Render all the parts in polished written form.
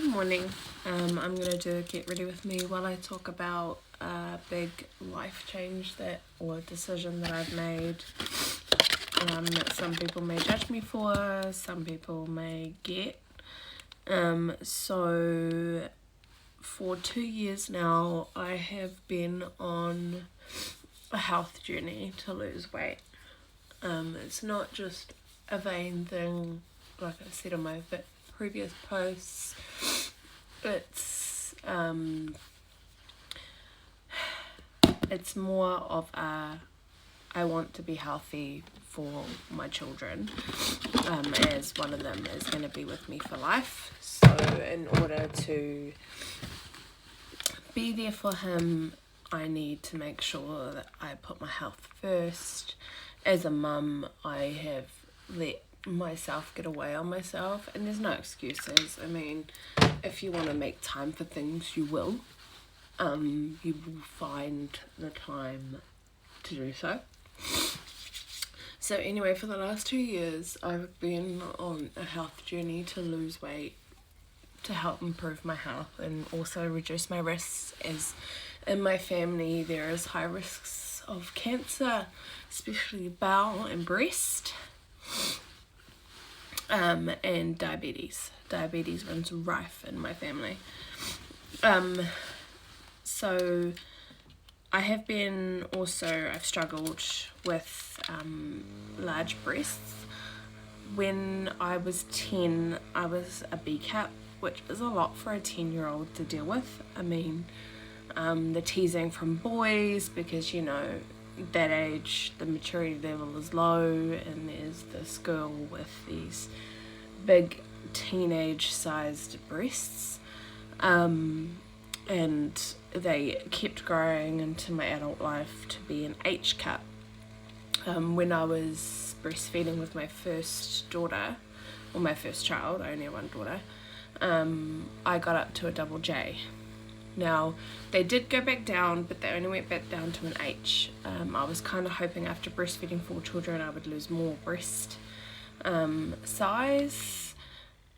Good morning. I'm going to do a get ready with me while I talk about a big life change or decision that I've made. Some people may judge me for, some people may get. So for 2 years now, I have been on a health journey to lose weight. It's not just a vain thing, like I said on my previous posts. It's more of I want to be healthy for my children, as one of them is going to be with me for life. So in order to be there for him, I need to make sure that I put my health first. As a mum, I have let myself get away on myself, and there's no excuses. I mean, if you want to make time for things, you will. You will find the time to do so. So anyway, for the last 2 years, I've been on a health journey to lose weight, to help improve my health and also reduce my risks, as in my family there is high risks of cancer, especially bowel and breast, and diabetes. Diabetes runs rife in my family. So I've struggled with large breasts. When I was 10, I was a B cap, which is a lot for a 10-year-old to deal with. I mean, the teasing from boys, because, that age, the maturity level is low, and there's this girl with these big teenage-sized breasts. And they kept growing into my adult life to be an H cup. When I was breastfeeding with my first daughter, or my first child, I only have one daughter, I got up to a double J. Now, they did go back down, but they only went back down to an H. I was kind of hoping after breastfeeding 4 children I would lose more breast size.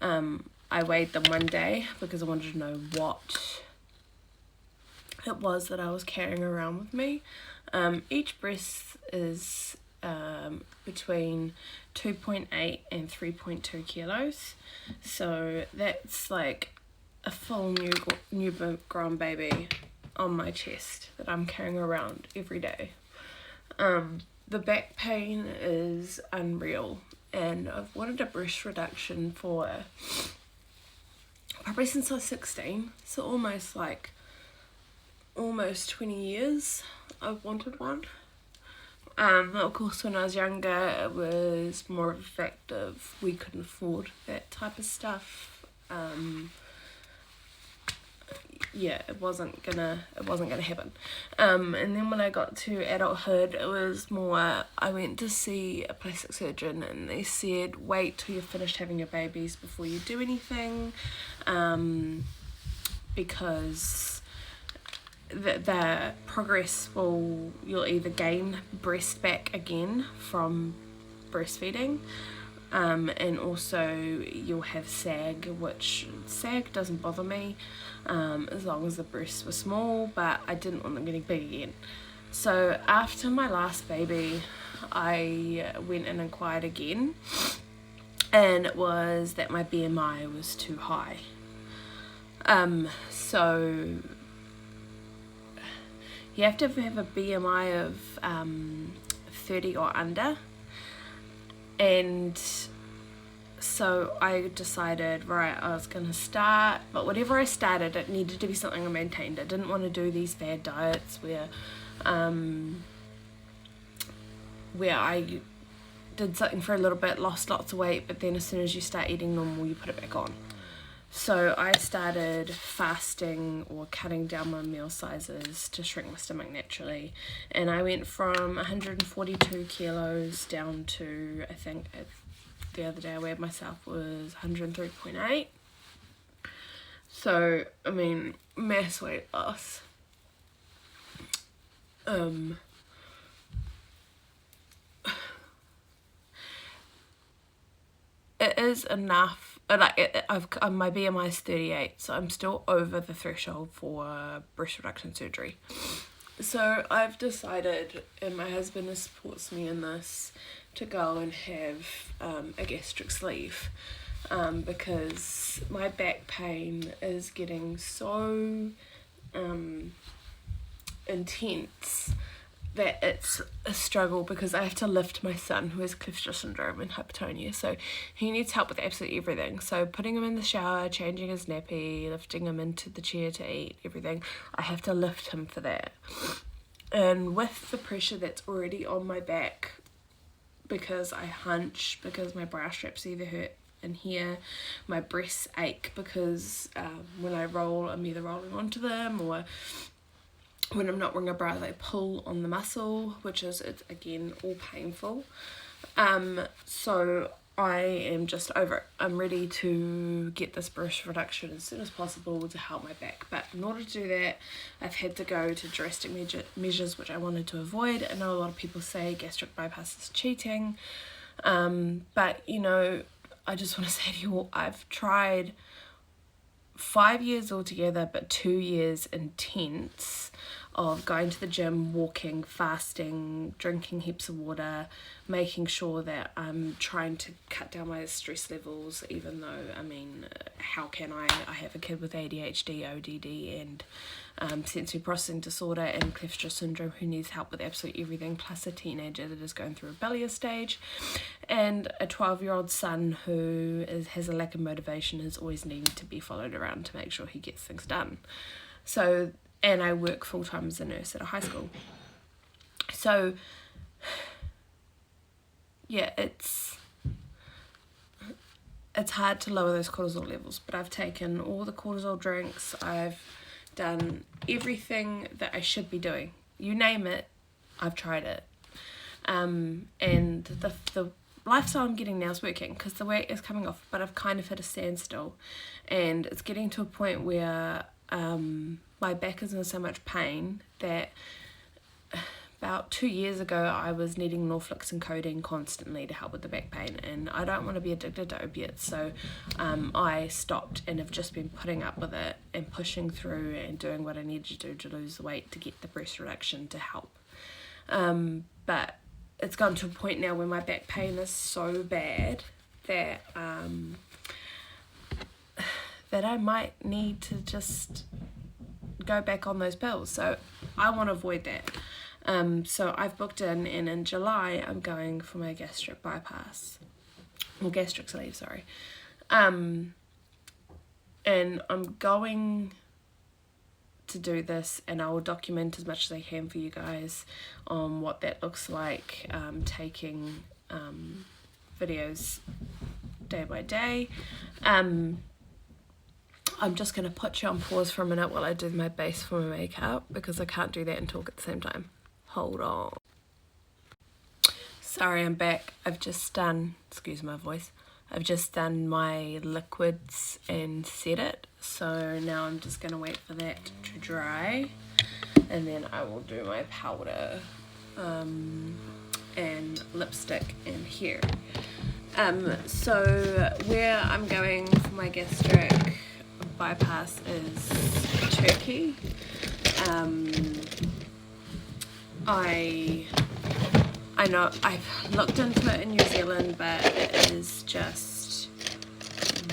I weighed them one day because I wanted to know what it was that I was carrying around with me. Each breast is between 2.8 and 3.2 kilos, so that's like a full newborn baby on my chest that I'm carrying around every day. The back pain is unreal, and I've wanted a breast reduction for probably since I was 16, so almost 20 years I've wanted one. Of course, when I was younger, it was more of a fact of we couldn't afford that type of stuff. It wasn't gonna happen. And then when I got to adulthood, it was more, I went to see a plastic surgeon, and they said, wait till you've finished having your babies before you do anything, because the progress you'll either gain breast back again from breastfeeding, and also you'll have sag, which sag doesn't bother me as long as the breasts were small, but I didn't want them getting big again. So after my last baby, I went and inquired again, and it was that my BMI was too high. So you have to have a BMI of 30 or under, and so I decided, right, I was going to start, but whatever I started, it needed to be something I maintained. I didn't want to do these fad diets where I did something for a little bit, lost lots of weight, but then as soon as you start eating normal, you put it back on. So I started fasting or cutting down my meal sizes to shrink my stomach naturally, and I went from 142 kilos down to, I think the other day I weighed myself was 103.8. So, I mean, mass weight loss. It is enough my BMI is 38, so I'm still over the threshold for breast reduction surgery. So I've decided, and my husband supports me in this, to go and have a gastric sleeve, because my back pain is getting so intense that it's a struggle, because I have to lift my son who has Gastric syndrome and hypertonia, so he needs help with absolutely everything. So putting him in the shower, changing his nappy, lifting him into the chair to eat, everything, I have to lift him for that. And with the pressure that's already on my back, because I hunch, because my bra straps either hurt in here, my breasts ache because when I roll, I'm either rolling onto them, or when I'm not wearing a bra, they pull on the muscle, which is, it's again all painful. So I am just over it. I'm ready to get this breast reduction as soon as possible to help my back. But in order to do that, I've had to go to drastic measures, which I wanted to avoid. I know a lot of people say gastric bypass is cheating. But, you know, I just want to say to you all, I've tried 5 years altogether, but 2 years intense of going to the gym, walking, fasting, drinking heaps of water, making sure that I'm trying to cut down my stress levels, even though, I mean, how can I have a kid with ADHD, ODD, and sensory processing disorder and Gastric syndrome who needs help with absolutely everything, plus a teenager that is going through a rebellious stage, and a 12-year-old son who has a lack of motivation, is always needing to be followed around to make sure he gets things done. So, and I work full-time as a nurse at a high school. So, yeah, it's hard to lower those cortisol levels, but I've taken all the cortisol drinks, I've done everything that I should be doing. You name it, I've tried it. And the lifestyle I'm getting now is working, because the weight is coming off, but I've kind of hit a standstill, and it's getting to a point where my back is in so much pain that about 2 years ago I was needing Norflix and codeine constantly to help with the back pain, and I don't want to be addicted to opiates, so I stopped and have just been putting up with it and pushing through and doing what I needed to do to lose the weight to get the breast reduction to help. But it's gotten to a point now where my back pain is so bad that that I might need to just go back on those pills. So I want to avoid that. So I've booked in, and in July I'm going for my gastric bypass, or gastric sleeve, sorry. And I'm going to do this, and I will document as much as I can for you guys on what that looks like, taking videos day by day. I'm just going to put you on pause for a minute while I do my base for my makeup, because I can't do that and talk at the same time. Hold on. Sorry, I'm back. I've just done, excuse my voice, I've just done my liquids and set it. So now I'm just going to wait for that to dry, and then I will do my powder and lipstick and hair. So where I'm going for my gastric bypass is Turkey. I know I've looked into it in New Zealand, but it is just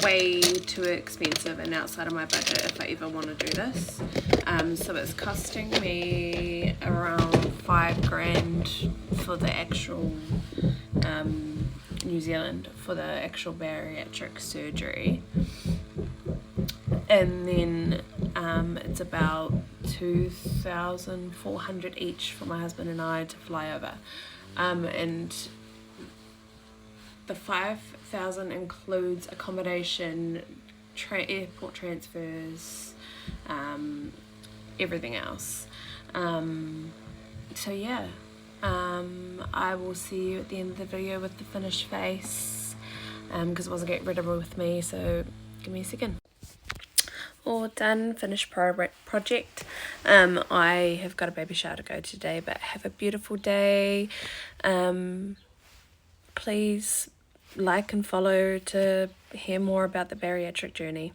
way too expensive and outside of my budget if I ever want to do this. So it's costing me around $5,000 for the actual New Zealand, for the actual bariatric surgery, and then it's about $2,400 each for my husband and I to fly over, and the $5,000 includes accommodation, airport transfers, everything else. So yeah, I will see you at the end of the video with the finished face, because it wasn't getting rid of it with me, so give me a second. All done, finished project. I have got a baby shower to go to today, but have a beautiful day. Please like and follow to hear more about the bariatric journey.